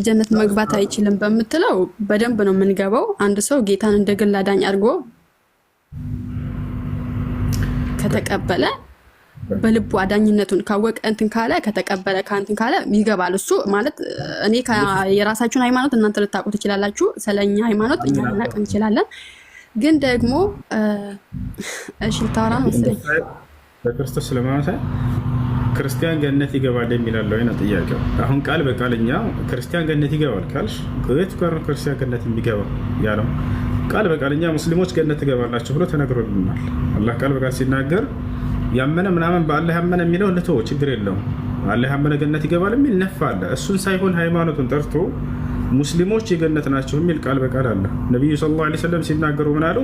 ጀነት መግባት አይችልም በምትለው በደንብ ነው የምንገባው። አንድ ሰው ጌታን እንደ ግል አዳኝ አድርጎ ከተቀበለ በልቡ አዳኝነቱን ካወቀ እንትን ካለ ከተቀበለ ካንትን ካለ ይገባል። እሱ ማለት እኔ የራሳችሁን ሃይማኖት እናንተ ልታውቁ ትችላላችሁ፣ ስለኛ ሃይማኖት እኛ ልናውቅ እንችላለን። ግን ደግሞ እሺ ታወራ መሰለኝ በክርስቶስ ስለማመሰ ክርስቲያን ገነት ይገባል የሚላል ወይ ነው ጥያቄው። አሁን ቃል በቃልኛ ክርስቲያን ገነት ይገባል ካልሽ ከየት ጋር ነው ክርስቲያን ገነት የሚገባው ያለው? ቃል በቃልኛ ሙስሊሞች ገነት ይገባላችሁ ብሎ ተነግሮልናል። አላህ ቃል በቃል ሲናገር ያመነ ምናምን በአላህ ያመነ የሚለው ልቶ ችግር የለውም። አላህ ያመነ ገነት ይገባል የሚል ነፍ አለ። እሱን ሳይሆን ሃይማኖቱን ጠርቶ ሙስሊሞች የገነት ናቸው የሚል ቃል በቃል አለ። ነቢዩ ሰለላሁ ዐለይሂ ወሰለም ሲናገሩ ምን አሉ?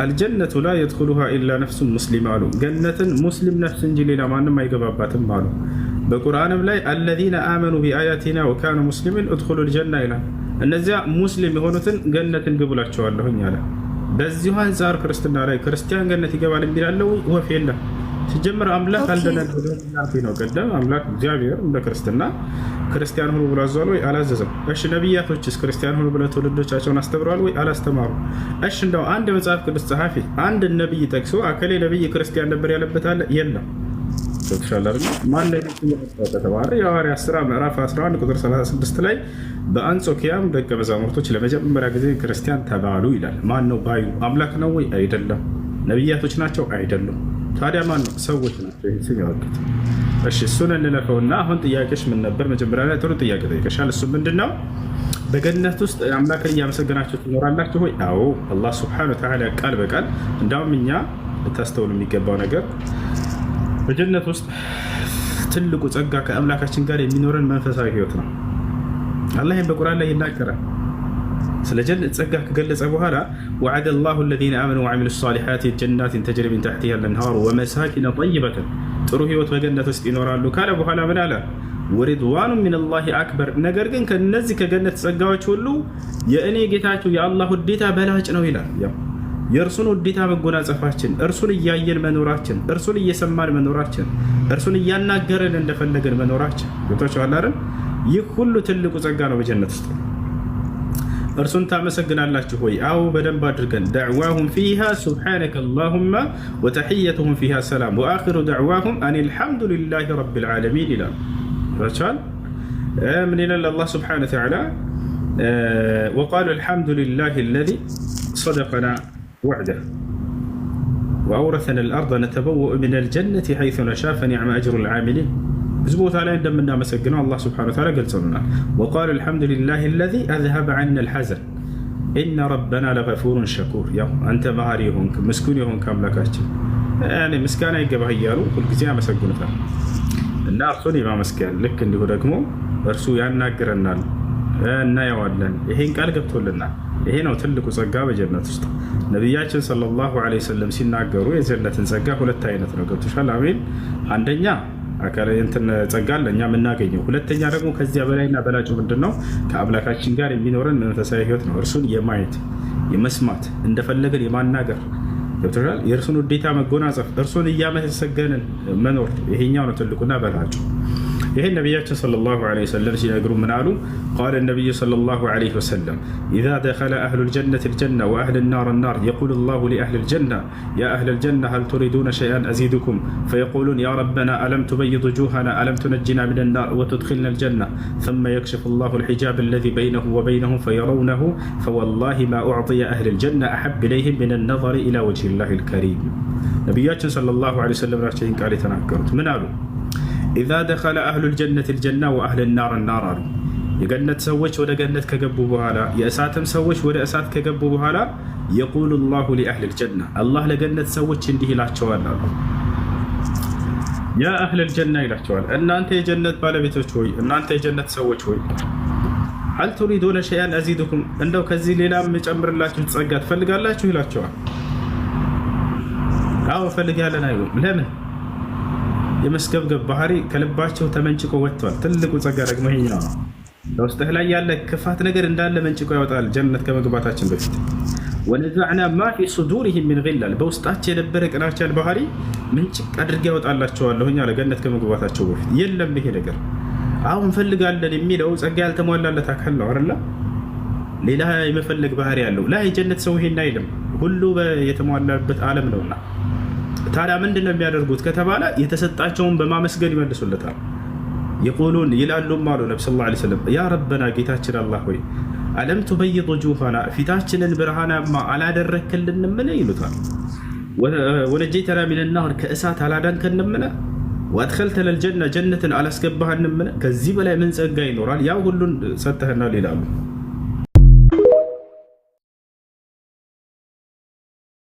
አልጀነቱ ላ የድኹሉሃ ኢላ ነፍሱን ሙስሊም አሉ። ገነትን ሙስሊም ነፍስ እንጂ ሌላ ማንም አይገባባትም አሉ። በቁርአንም ላይ አለዚነ አመኑ ቢአያቲና ወካኑ ሙስሊሚን እድኹሉል ጀና ይላል። እነዚያ ሙስሊም የሆኑትን ገነትን ግቡላቸዋለሁኝ አለ። በዚሁ አንጻር ክርስትና ላይ ክርስቲያን ገነት ይገባል የሚላለው ወፍ የለም። ሲጀምር አምላክ አልደነገገ ነው። ቀደም አምላክ እግዚአብሔር እንደ ክርስትና ክርስቲያን ሁኑ ብሎ አዟል ወይ? አላዘዘም። እሺ ነቢያቶችስ ክርስቲያን ሁኑ ብለው ትውልዶቻቸውን አስተምረዋል ወይ? አላስተማሩ። እሺ እንደው አንድ መጽሐፍ ቅዱስ ጸሐፊ አንድ ነብይ ጠቅሶ አከሌ ነብይ ክርስቲያን ነበር ያለበት አለ? የለም። ተሻላር ማን ላይ ተተባረ የሐዋርያት ሥራ ምዕራፍ 11 ቁጥር 36 ላይ በአንጾኪያም ደቀ መዛሙርቶች ለመጀመሪያ ጊዜ ክርስቲያን ተባሉ ይላል። ማን ነው ባዩ? አምላክ ነው ወይ? አይደለም። ነቢያቶች ናቸው? አይደሉም። ታዲያ ማን ነው? ሰዎች ናቸው ይህን ስም ያወጡት። እሺ እሱን እንለፈውና አሁን ጥያቄሽ ምን ነበር? መጀመሪያ ላይ ጥሩ ጥያቄ ጠይቀሻል። እሱ ምንድነው? በገነት ውስጥ አምላክን እያመሰገናችሁ ትኖራላችሁ ወይ? አዎ አላህ ሱብሓነሁ ወተዓላ ቃል በቃል እንዳውም እኛ ልታስተውሉ የሚገባው ነገር በጀነት ውስጥ ትልቁ ጸጋ ከአምላካችን ጋር የሚኖረን መንፈሳዊ ህይወት ነው። አላህ በቁርአን ላይ ይናገራል። ስለ ጀነት ጸጋ ከገለጸ በኋላ ወዐደ አላሁ አለዚነ አመኑ ወዐሚሉ ሷሊሓት ጀናትን ተጅሪ ሚን ተሕቲሃ አልአንሃር ወመሳኪነ ጠይበተን ጥሩ ህይወት በገነት ውስጥ ይኖራሉ ካለ በኋላ ምን አለ? ወሪድዋኑ ሚነላሂ አክበር። ነገር ግን ከነዚህ ከገነት ጸጋዎች ሁሉ የእኔ ጌታቸው የአላህ ውዴታ በላጭ ነው ይላል። የእርሱን ውዴታ መጎናጸፋችን፣ እርሱን እያየን መኖራችን፣ እርሱን እየሰማን መኖራችን፣ እርሱን እያናገረን እንደፈለገን መኖራችን ገብቷችኋል አይደል? ይህ ሁሉ ትልቁ ጸጋ ነው በጀነት ውስጥ። እርሱን ታመሰግናላችሁ ወይ? አዎ በደንብ አድርገን። ደዕዋሁም ፊሃ ሱብሓነከ አላሁመ ወተሕየቱሁም ፊሃ ሰላም ወአኺሩ ደዕዋሁም አን አልሐምዱሊላሂ ረቢል ዓለሚን ይላል። ገብቷችኋል? ምን ይላል አላህ ሱብሓነሁ ወተዓላ? ወቃሉ አልሐምዱሊላሂ አለዚ ሰደቀና وعده وأورثنا الأرض نتبوأ من الجنة حيث نشاء فنعم أجر العاملين. بزبوط على عندما مسجنا الله سبحانه وتعالى قال سننا وقالوا الحمد لله الذي أذهب عنا الحزن إن ربنا لغفور شكور. يا أنت مهاريهم مسكونيهم كاملكاتش يعني مسكانا يجب هيالو كل جزء مسجنا فيه النار صني ما مسكان لك اللي هو رقمه برسو يعني قرنا እና ያዋለን ይሄን ቃል ገብቶልና ይሄ ነው ትልቁ ጸጋ በጀነት ውስጥ። ነብያችን ሰለላሁ ዐለይሂ ወሰለም ሲናገሩ የጀነትን ጸጋ ሁለት አይነት ነው። ገብቶሻል? አሜን። አንደኛ አካለ እንትን ጸጋ ለኛ የምናገኘው፣ ሁለተኛ ደግሞ ከዚያ በላይና በላጩ ምንድነው? ከአምላካችን ጋር የሚኖረን መንፈሳዊ ህይወት ነው። እርሱን የማየት የመስማት እንደፈለገን የማናገር ገብቶሻል? የእርሱን ውዴታ መጎናጸፍ፣ እርሱን እያመሰገንን መኖር፣ ይሄኛው ነው ትልቁና በላጩ። ይሄ ነቢያችን ሰለላሁ ዐለይሂ ወሰለም ሲነግሩ ምን አሉ? ቃለ ነቢዩ ሰለላሁ ዐለይሂ ወሰለም ኢዛ ደኸለ አህሉል ጀነቲ አልጀነ ወአህሉን ናር አናር የቁሉ ላሁ ሊአህሊል ጀነ ያ አህለል ጀነ ሀል ቱሪዱነ ሸይአን አዚዱኩም ፈየቁሉን ያ ረበና አለም ቱበይድ ውጁሀና አለም ቱነጂና ሚነ ናር ወቱድኺልና አልጀነ ثم يكشف الله الحجاب الذي بينه وبينهم فيرونه فوالله ما أعطي أهل الجنة أحب إليهم من النظر إلى وجه الله الكريم. ነቢያችን ሰለላሁ ዐለይሂ ወሰለም ናቸው ይህን ቃል የተናገሩት። ምን አሉ? ኢዛ ደኸለ አህሉል ጀነቲ አልጀነ ወአህሉን ናር አናር አሉ። የገነት ሰዎች ወደ ገነት ከገቡ በኋላ የእሳትም ሰዎች ወደ እሳት ከገቡ በኋላ የቁሉ ላሁ ሊአህሊል ጀነ አላህ ለገነት ሰዎች እንዲህ ይላቸዋል አሉ። ያ አህለል ጀነ ይላቸዋል፣ እናንተ የጀነት ባለቤቶች ሆይ፣ እናንተ የጀነት ሰዎች ሆይ ሀል ቱሪዱነ ሸይአን አዚዱኩም እንደው ከዚህ ሌላ የምጨምርላችሁ ጸጋ ትፈልጋላችሁ ይላቸዋል። አዎ ፈልጋለን አይሉም። ለምን? የመስገብገብ ባህሪ ከልባቸው ተመንጭቆ ወጥቷል። ትልቁ ጸጋ ደግሞ ይሄኛው ነው። በውስጥህ ላይ ያለ ክፋት ነገር እንዳለ መንጭቆ ያወጣል ጀነት ከመግባታችን በፊት። ወነዘዕና ማ ፊ ሱዱሪሂም ሚን ጊላል በውስጣቸው የነበረ ቅናቻን ባህሪ ምንጭቅ አድርጌ ያወጣላቸዋለሁ እኛ ለገነት ከመግባታቸው በፊት። የለም ይሄ ነገር አሁን እንፈልጋለን የሚለው ጸጋ ያልተሟላለት አካል ነው አይደል? ሌላ የመፈለግ ባህሪ ያለው ላይ የጀነት ሰው ይሄን አይልም። ሁሉ የተሟላበት ዓለም ነውና ታዲያ ምንድነው የሚያደርጉት ከተባለ የተሰጣቸውን በማመስገን ይመልሱለታል። ይቁሉን ይላሉም አሉ ነብዩ ሰለላሁ ዐለይሂ ወሰለም ያ ረበና ጌታችን አላህ ሆይ አለም ትበይድ ውጁሃና ፊታችንን ብርሃናማ አላደረክልንም ይሉታል። ወነጀይተና ሚነናር ከእሳት አላዳንከንም ወአድኸልተና ልጀነ ጀነትን አላስገባህንም ከዚህ በላይ ምን ጸጋ ይኖራል? ያው ሁሉን ሰጥተህናል ይላሉ።